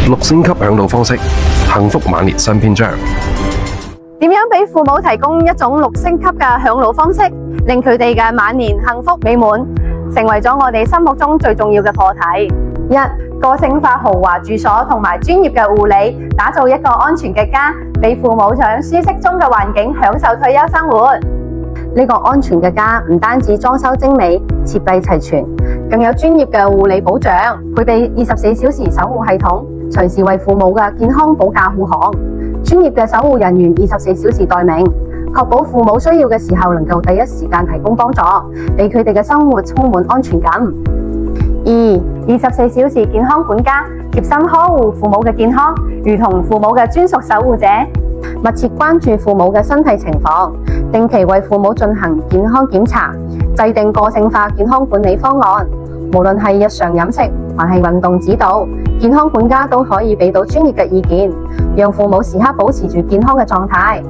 6星級養老方式，幸福晚年新篇章。點樣俾父母提供一種6星級嘅養老方式，令佢哋嘅晚年幸福美滿，成為咗我哋心目中最重要嘅課題。一、個性化豪華住所同埋專業嘅護理，打造一個安全嘅家，俾父母喺舒適中嘅環境享受退休生活。呢個安全嘅家唔單止裝修精美、設備齊全，更有專業嘅護理保障，配備24小時守護系統，隨時為父母嘅健康保駕護航。專業嘅守護人員24小時待命，確保父母需要嘅時候能夠第一時間提供幫助，俾佢哋嘅生活充滿安全感。二、24小時健康管家，貼心呵護父母嘅健康，如同父母嘅專屬守護者，密切關注父母嘅身體情況，定期為父母進行健康檢查，制定個性化健康管理方案。無論係日常飲食還係運動指導，健康管家都可以俾到專業嘅意見，讓父母時刻保持住健康嘅狀態。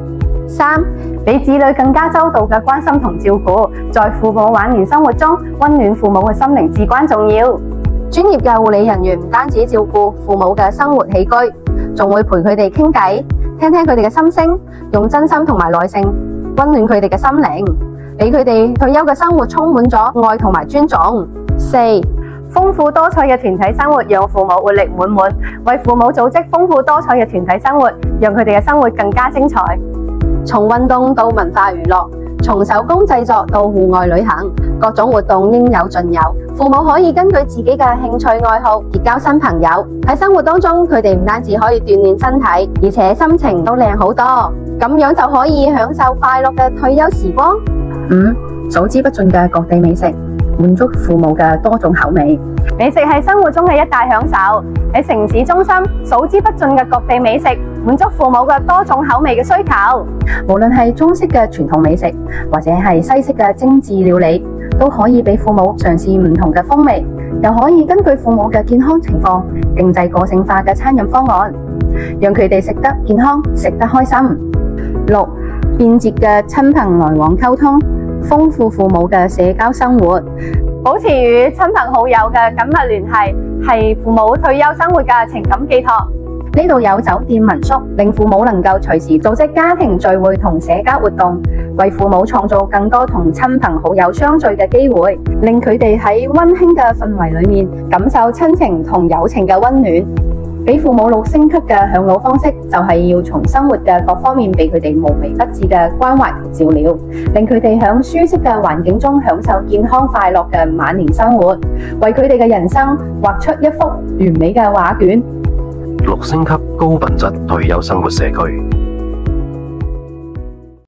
三、俾子女更加周到嘅關心同照顧，在父母晚年生活中，溫暖父母嘅心靈至關重要。專業嘅護理人員唔單止照顧父母嘅生活起居，仲會陪佢哋傾偈，聽聽佢哋嘅心聲，用真心同埋耐性溫暖佢哋嘅心靈，俾佢哋退休嘅生活充滿咗愛同埋尊重。四、豐富多彩嘅團體生活，讓父母活力滿滿，為父母組織豐富多彩嘅團體生活，讓佢哋嘅生活更加精彩。從運動到文化娛樂，從手工製作到戶外旅行，各種活動應有盡有。父母可以根據自己嘅興趣愛好結交新朋友，喺生活當中佢哋唔單止可以鍛煉身體，而且心情都靚好多，咁樣就可以享受快樂嘅退休時光。五、數之不盡嘅各地美食，滿足父母嘅多種口味。美食係生活中嘅一大享受，喺城市中心數之不盡嘅各地美食，滿足父母嘅多種口味嘅需求。無論係中式嘅傳統美食，或者係西式嘅精緻料理，都可以俾父母嘗試唔同嘅風味，又可以根據父母嘅健康情況，定製個性化嘅餐飲方案，讓佢哋食得健康，食得開心。六、便捷嘅親朋來往溝通，豐富父母嘅社交生活，保持與親朋好友嘅緊密聯繫，係父母退休生活嘅情感寄託。呢度有酒店民宿，令父母能夠隨時組織家庭聚會同社交活動，為父母創造更多同親朋好友相聚嘅機會，令佢哋喺溫馨嘅氛圍裏面感受親情同友情嘅溫暖。俾父母6星級嘅養老方式，就係要從生活嘅各方面俾佢哋無微不至嘅關懷同照料，令佢哋喺舒適嘅環境中享受健康快樂嘅晚年生活，為佢哋嘅人生畫出一幅完美嘅畫卷。6星級高品質退休生活社區。